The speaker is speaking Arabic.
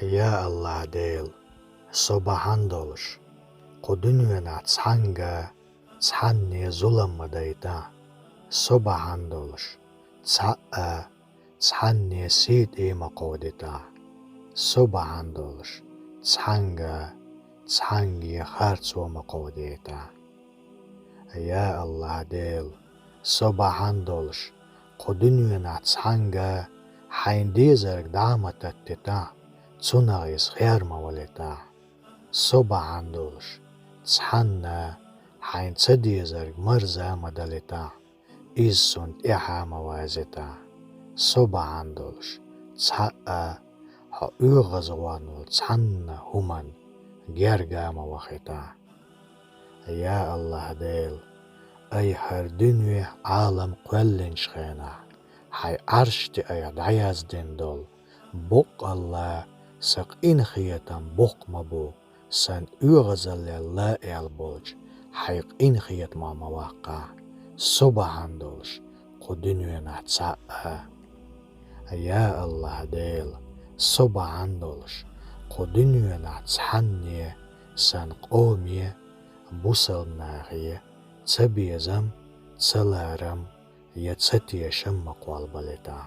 يا الله ديل صباحان دولش قدنينا تسحنجا تسحني ظلم مدايتا صباحان دولش تسحقا تسحني سيد مقودتا صباحان دولش تسحنجا تسحنجي خارج ومقوديتا يا الله ديل صباحان دولش قدنينا تسحنجا حين ديزرك دعمتك تتا تسونغيس خير مولتا صباحان دولش تسحنا حين تسديزرك مرزا مدلتا إيسون إحا موازتا صباحان دولش تسحقا حقو غزوانو تسحنا همان جرجا موختا يا الله ديل أي هر دنيا عالم قلن شخينا حي عرشتي أي دعياز دين دول بوق الله سق إن خيتم بوق مبو سن أغزل الله البوج حيق إن خيت ما مواقع صباحان دولش قدنيا نحتساقها يا الله ديل صباحان دولش قدنيا نحتسحني سن قومي بوصل ناغي تبيزم تسلارم يتستيشم مقوال بلتا